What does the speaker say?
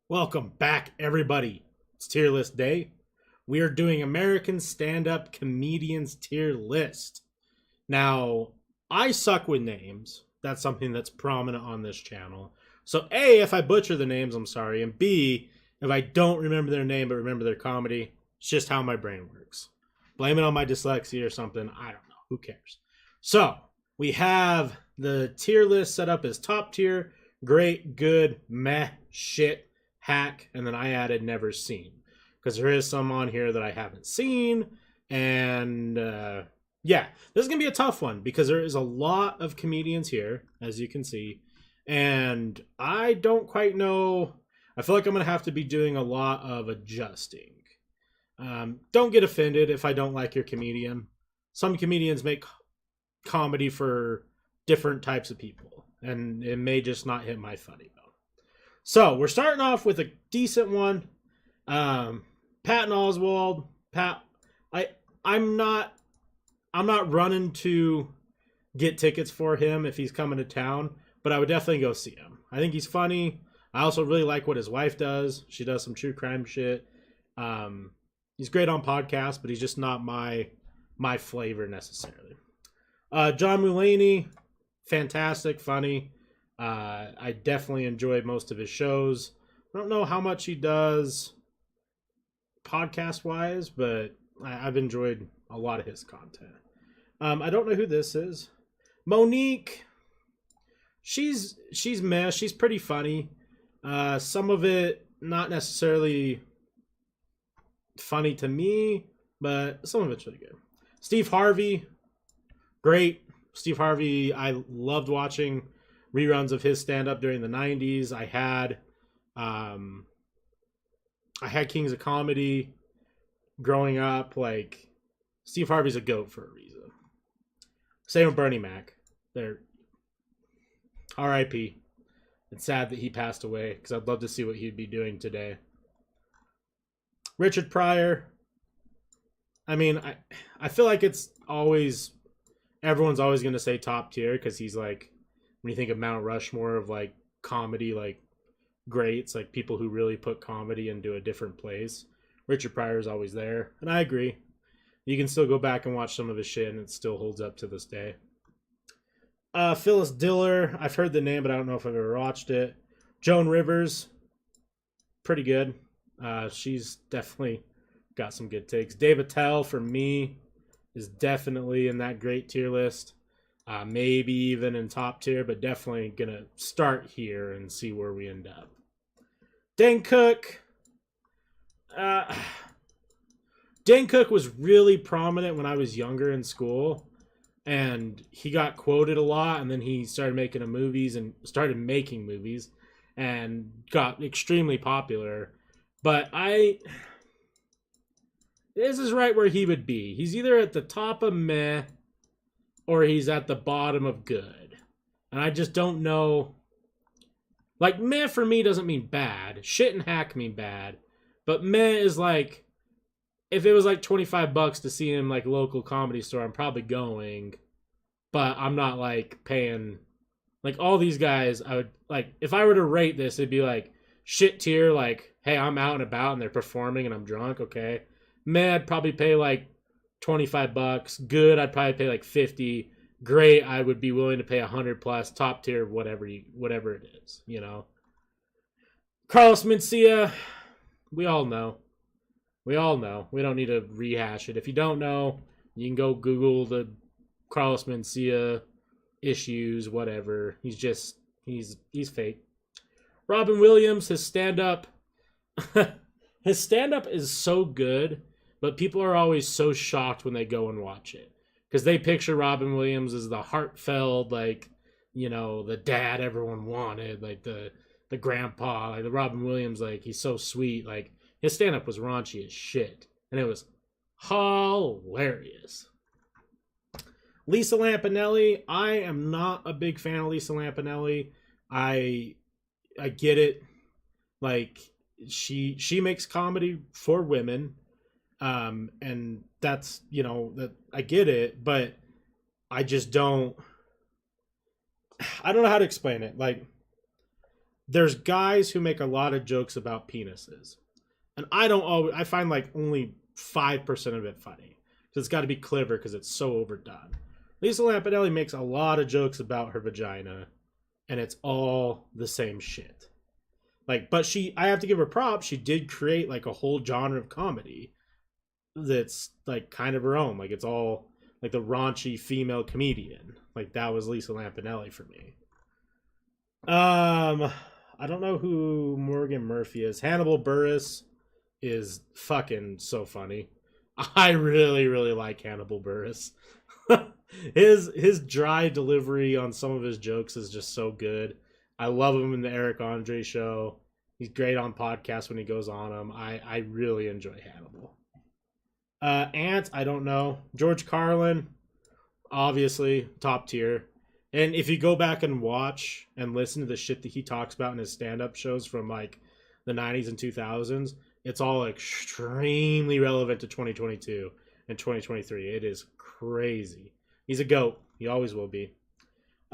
Welcome back, everybody. It's tier list day. We are doing American stand up comedians tier list. Now, I suck with names. That's something that's prominent on this channel. So, A, if I butcher the names, I'm sorry. And B, if I don't remember their name but remember their comedy, it's just how my brain works. Blame it on my dyslexia or something. I don't know. Who cares? So, we have the tier list set up as top tier, great, good, meh, shit, hack, and then I added never seen. Because there is some on here that I haven't seen. And yeah, this is going to be a tough one because there is a lot of comedians here, as you can see. And I don't quite know. I feel like I'm going to have to be doing a lot of adjusting. Don't get offended if I don't like your comedian. Some comedians make comedy for different types of people, and it may just not hit my funny bone. So we're starting off with a decent one. Patton Oswalt. Pat, I I'm not I'm not running to get tickets for him if he's coming to town, but I would definitely go see him. I think he's funny. I also really like what his wife does. She does some true crime shit. Um, he's great on podcasts, but he's just not my flavor necessarily. John Mulaney, fantastic, funny. I definitely enjoyed most of his shows. I don't know how much he does podcast wise, but I've enjoyed a lot of his content. I don't know who this is. Monique, she's meh. She's pretty funny. Some of it not necessarily funny to me, but some of it's really good. Steve Harvey, great. Steve Harvey, I loved watching reruns of his stand up during the 90s. Um I had Kings of Comedy growing up. Like, Steve Harvey's a goat for a reason. Same with Bernie Mac. They're R.I.P. It's sad that he passed away because I'd love to see what he'd be doing today. Richard Pryor. I mean, I feel like it's always everyone's always gonna say top tier because he's like, when you think of Mount Rushmore of like comedy, like greats, like people who really put comedy into a different place. Richard Pryor is always there, and I agree. You can still go back and watch some of his shit, and it still holds up to this day. Phyllis Diller, I've heard the name, but I don't know if I've ever watched it. Joan Rivers, pretty good. She's definitely got some good takes. Dave Attell, for me, is definitely in that great tier list. Maybe even in top tier, but definitely gonna start here and see where we end up. Dane Cook. Uh, Dane Cook was really prominent when I was younger in school, and he got quoted a lot, and then he started making movies and got extremely popular. But this is right where he would be. He's either at the top of meh or he's at the bottom of good. And I just don't know. Like, meh for me doesn't mean bad. Shit and hack mean bad. But meh is like, if it was like $25 to see him like local comedy store, I'm probably going. But I'm not like paying. Like, all these guys, I would like, if I were to rate this, it'd be like shit tier, like, hey, I'm out and about and they're performing and I'm drunk, okay. Meh, I'd probably pay like $25. Good, I'd probably pay like 50. Great, I would be willing to pay 100 plus. Top tier, whatever it is, you know. Carlos Mencia, we all know. We all know. We don't need to rehash it. If you don't know, you can go Google the Carlos Mencia issues, whatever. He's fake. Robin Williams, his stand up is so good, but people are always so shocked when they go and watch it because they picture Robin Williams as the heartfelt, like, the dad everyone wanted, like the grandpa, like the Robin Williams, like he's so sweet. Like, his stand up was raunchy as shit, and it was hilarious. Lisa Lampanelli, I am not a big fan of Lisa Lampanelli. I I get it. Like, she makes comedy for women, and that's, that I get it, but I just don't. I don't know how to explain it. Like, there's guys who make a lot of jokes about penises, and I don't always. I find like only 5% of it funny because it's got to be clever because it's so overdone. Lisa Lampanelli makes a lot of jokes about her vagina, and it's all the same shit. Like, but I have to give her props. She did create like a whole genre of comedy that's like kind of her own. Like, it's all like the raunchy female comedian. Like, that was Lisa Lampanelli for me. I don't know who Morgan Murphy is. Hannibal Buress is fucking so funny. I really, really like Hannibal Buress. his dry delivery on some of his jokes is just so good. I love him in the Eric Andre show. He's great on podcasts when he goes on them. I really enjoy Hannibal. Ant, I don't know. George Carlin, obviously top tier. And if you go back and watch and listen to the shit that he talks about in his stand-up shows from like the 90s and 2000s, it's all extremely relevant to 2022 and 2023. It is crazy. He's a goat. He always will be.